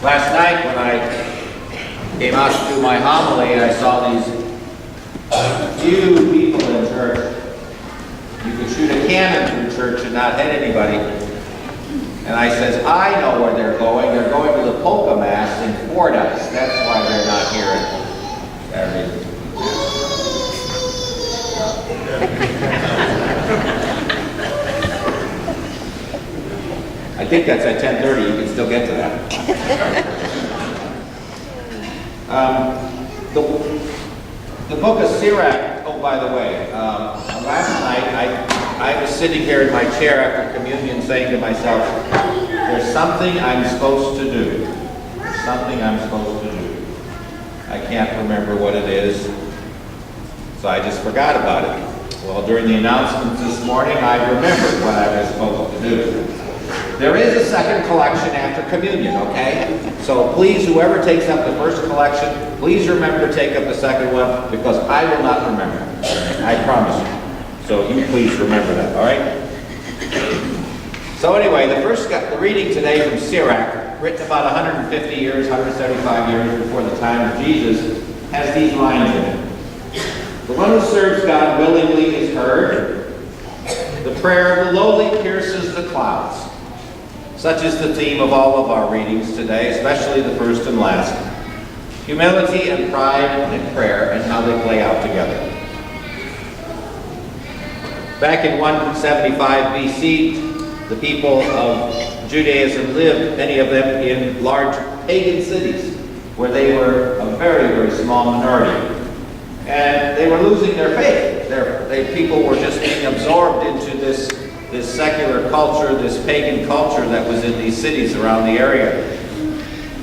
Last night when I came out to do my homily, I saw these few people in church. You could shoot a cannon through church and not hit anybody. And I says, I know where they're going. They're going to the polka mass in Fordyce. That's why they're not here at Saturday. I think that's at 10:30. You can still get to that. The book of Sirach, oh, by the way, last night I was sitting here in my chair after communion saying to myself, there's something I'm supposed to do. There's something I'm supposed to do. I can't remember what it is, so I just forgot about it. Well, during the announcements this morning, I remembered what I was supposed to do. There is a second collection after communion, okay? So please, whoever takes up the first collection, please remember to take up the second one, because I will not remember. I promise you. So you please remember that, all right? So anyway, the reading today from Sirach, written about 150 years, 175 years before the time of Jesus, has these lines in it. The one who serves God willingly is heard. The prayer of the lowly pierces the clouds. Such is the theme of all of our readings today, especially the first and last. Humility and pride and prayer and how they play out together. Back in 175 BC, the people of Judaism lived, many of them, in large pagan cities where they were a very, very small minority. And they were losing their faith. People were just being absorbed into this secular culture, this pagan culture that was in these cities around the area.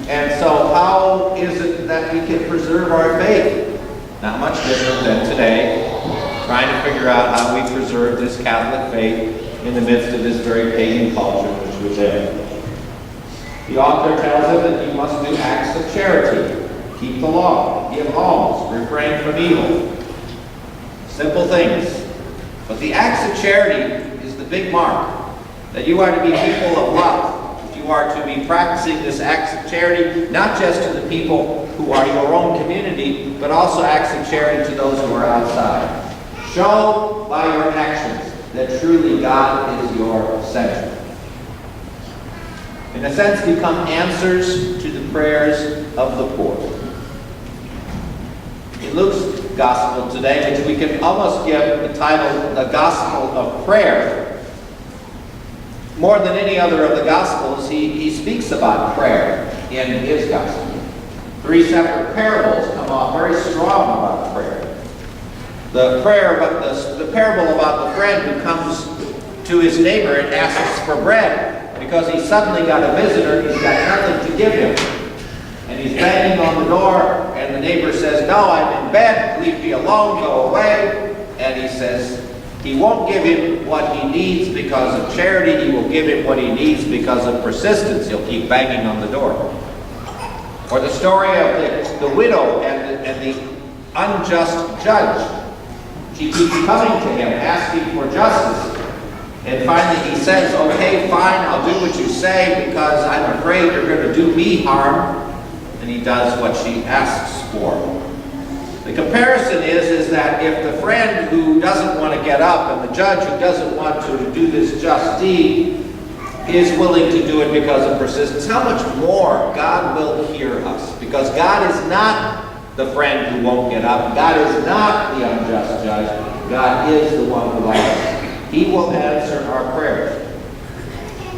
And so how is it that we can preserve our faith? Not much different than today, trying to figure out how we preserve this Catholic faith in the midst of this very pagan culture which we're in. The author tells us that you must do acts of charity, keep the law, give alms, refrain from evil. Simple things. But the acts of charity is the big mark, that you are to be people of love. You are to be practicing this acts of charity, not just to the people who are your own community, but also acts of charity to those who are outside. Show by your actions that truly God is your center. In a sense, become answers to the prayers of the poor. In Luke's Gospel today, which we can almost give the title, the Gospel of Prayer, more than any other of the Gospels, he speaks about prayer in his Gospel. 3 separate parables come off very strong about prayer. The parable about the friend who comes to his neighbor and asks for bread because he suddenly got a visitor and he's got nothing to give him. And he's banging on the door, and the neighbor says, no, I'm in bed, leave me alone, go away. And he says, he won't give him what he needs because of charity, he will give him what he needs because of persistence. He'll keep banging on the door. Or the story of the widow and the unjust judge. She keeps coming to him, asking for justice. And finally he says, okay, fine, I'll do what you say because I'm afraid you're going to do me harm. And he does what she asks for. The comparison is that if the friend who doesn't want to get up and the judge who doesn't want to do this just deed is willing to do it because of persistence, how much more God will hear us. Because God is not the friend who won't get up. God is not the unjust judge. God is the one who loves us. He will answer our prayers.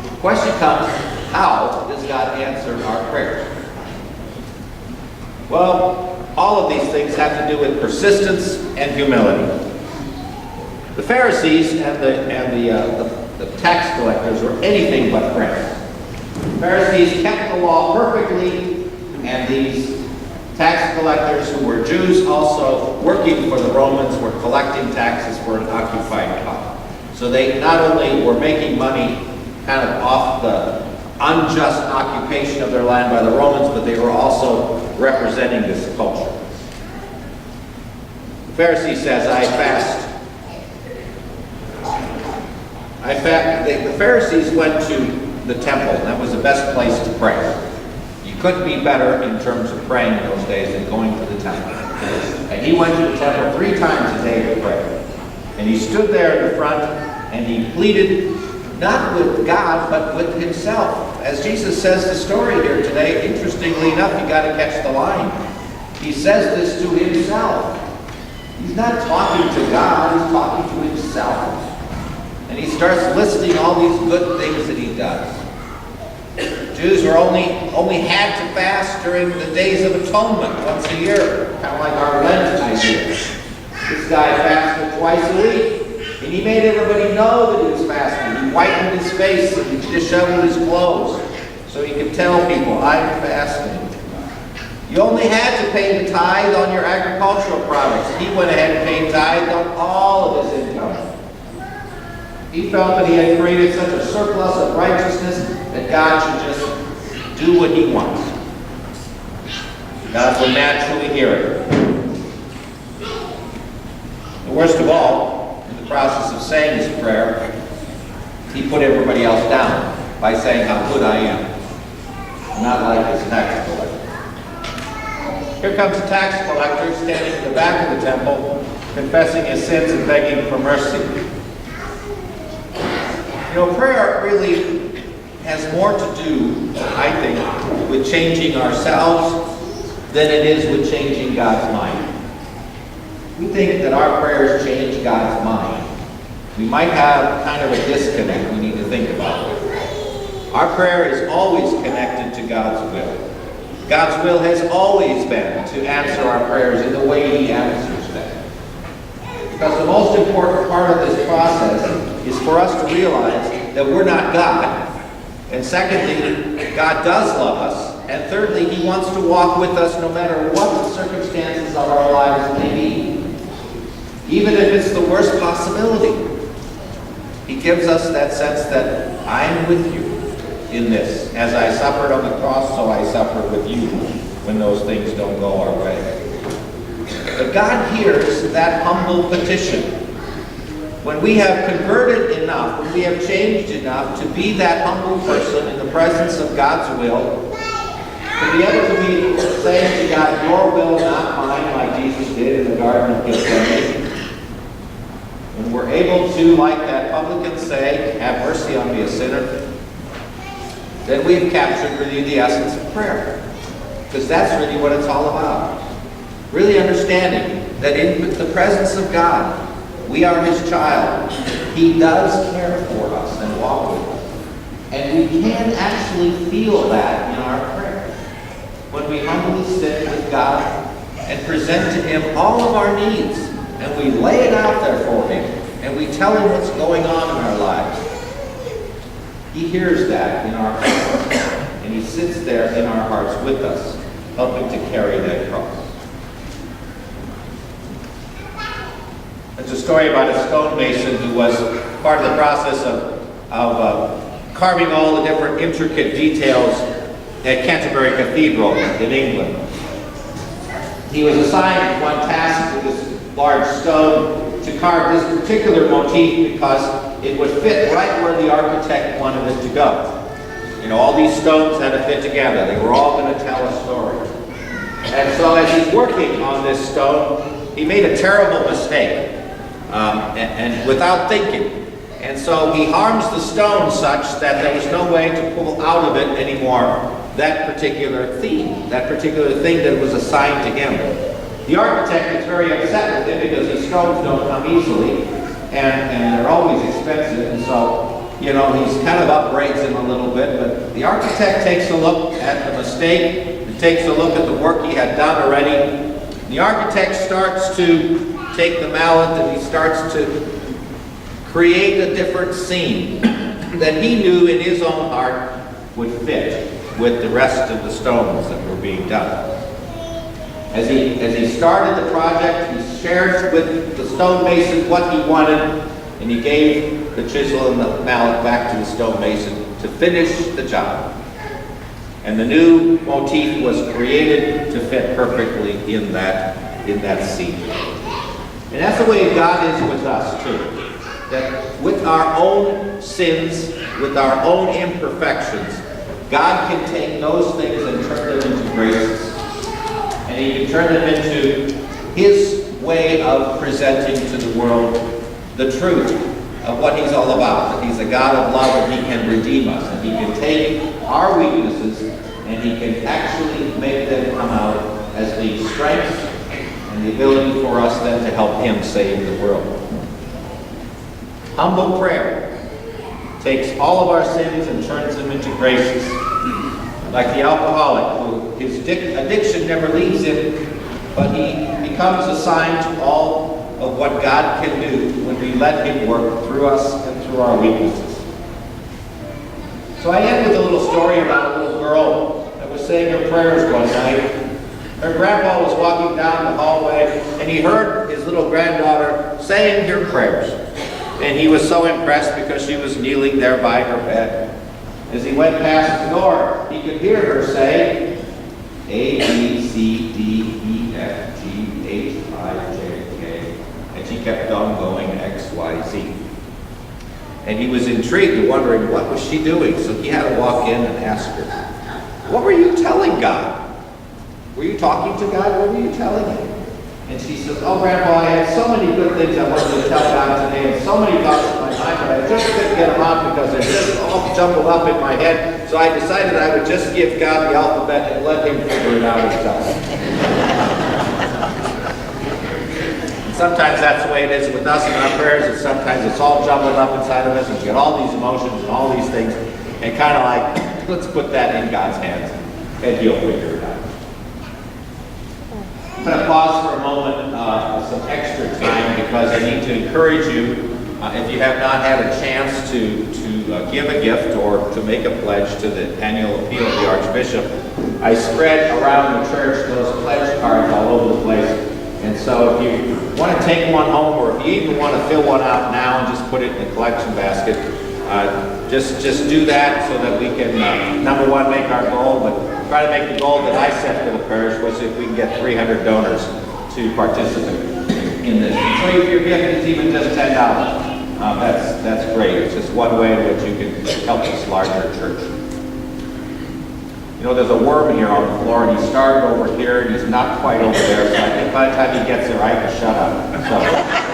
The question comes, how does God answer our prayers? Well, all of these things have to do with persistence and humility. The Pharisees and the tax collectors were anything but friends. The Pharisees kept the law perfectly, and these tax collectors who were Jews also working for the Romans were collecting taxes for an occupied power. So they not only were making money kind of off the unjust occupation of their land by the Romans, but they were also representing this culture. The Pharisee says, I fast. The Pharisees went to the temple, and that was the best place to pray. You couldn't be better in terms of praying in those days than going to the temple. And he went to the temple 3 times a day to pray. And he stood there in the front and he pleaded not with God, but with himself. As Jesus says the story here today, interestingly enough, you got to catch the line. He says this to himself. He's not talking to God, he's talking to himself. And he starts listing all these good things that he does. Jews were only had to fast during the days of atonement once a year, kind of like our Lent idea. This guy fasted twice a week, and he made everybody know that he was fasting. He whitened his face and he disheveled his clothes so he could tell people, I'm fasting. You only had to pay the tithe on your agricultural products. He went ahead and paid tithe on all of his income. He felt that he had created such a surplus of righteousness that God should just do what he wants. God will naturally hear it. And worst of all, in the process of saying his prayer, he put everybody else down by saying how good I am. Not like his tax collector. Here comes a tax collector standing in the back of the temple, confessing his sins and begging for mercy. You know, prayer really has more to do, I think, with changing ourselves than it is with changing God's mind. We think that our prayers change God's mind. We might have kind of a disconnect we need to think about. Our prayer is always connected to God's will. God's will has always been to answer our prayers in the way he answers them. Because the most important part of this process is for us to realize that we're not God. And secondly, God does love us. And thirdly, he wants to walk with us no matter what the circumstances of our lives may be. Even if it's the worst possibility. He gives us that sense that I'm with you in this. As I suffered on the cross, so I suffer with you when those things don't go our way. But God hears that humble petition. When we have converted enough, when we have changed enough to be that humble person in the presence of God's will, to be able to be saying to God, your will, not mine, like Jesus did in the Garden of Gethsemane. When we're able to, like that publican, say, have mercy on me, a sinner, then we've captured really the essence of prayer. Because that's really what it's all about. Really understanding that in the presence of God, we are his child. He does care for us and walk with us. And we can actually feel that in our prayer. When we humbly sit with God and present to him all of our needs, and we lay it out there for him, and we tell him what's going on in our lives. He hears that in our hearts, and he sits there in our hearts with us, helping to carry that cross. There's a story about a stonemason who was part of the process of carving all the different intricate details at Canterbury Cathedral in England. He was assigned one task with this large stone to carve this particular motif because it would fit right where the architect wanted it to go. You know, all these stones had to fit together. They were all going to tell a story. And so as he's working on this stone, he made a terrible mistake, and without thinking. And so he harms the stone such that there was no way to pull out of it anymore that particular theme, that particular thing that was assigned to him. The architect is very upset with him because these stones don't come easily, and they're always expensive, and so, you know, he's kind of upbraids him a little bit, but the architect takes a look at the mistake, and takes a look at the work he had done already. The architect starts to take the mallet and he starts to create a different scene that he knew in his own heart would fit with the rest of the stones that were being done. As he started the project, he shared with the stonemason what he wanted, and he gave the chisel and the mallet back to the stonemason to finish the job. And the new motif was created to fit perfectly in that scene. And that's the way God is with us too. That with our own sins, with our own imperfections, God can take those things and turn them turn them into his way of presenting to the world the truth of what he's all about, that he's a God of love and he can redeem us, and he can take our weaknesses and he can actually make them come out as the strength and the ability for us then to help him save the world. Humble prayer takes all of our sins and turns them into graces. Like the alcoholic, who his addiction never leaves him, but he becomes a sign to all of what God can do when we let him work through us and through our weaknesses. So I end with a little story about a little girl that was saying her prayers one night. Her grandpa was walking down the hallway, and he heard his little granddaughter saying her prayers. And he was so impressed because she was kneeling there by her bed. As he went past the door, he could hear her say, A, B, C, D, E, F, G, H, I, J, K. And she kept on going, X, Y, Z. And he was intrigued and wondering, what was she doing? So he had to walk in and ask her, what were you telling God? Were you talking to God? What were you telling him? And she says, oh, Grandpa, I had so many good things I wanted to tell God today, and so many thoughts in my mind, but I just couldn't get them out because they're just all jumbled up in my head. So I decided I would just give God the alphabet and let him figure it out himself. And sometimes that's the way it is with us in our prayers, and sometimes it's all jumbled up inside of us, and we get all these emotions and all these things, and kind of like, let's put that in God's hands, and he'll figure it out. I'm going to pause for a moment, some extra time, because I need to encourage you, if you have not had a chance to give a gift or to make a pledge to the annual appeal of the Archbishop, I spread around the church those pledge cards all over the place. And so if you want to take one home, or if you even want to fill one out now and just put it in the collection basket, just do that so that we can, number one, make our goal, but try to make the goal that I set for the parish, was if we can get 300 donors to participate in this. And so if your gift is even just $10, that's great. It's just one way in which you can help this larger church. You know, there's a worm here on the floor, and he started over here, and he's not quite over there, so I think by the time he gets there, I can shut up. So.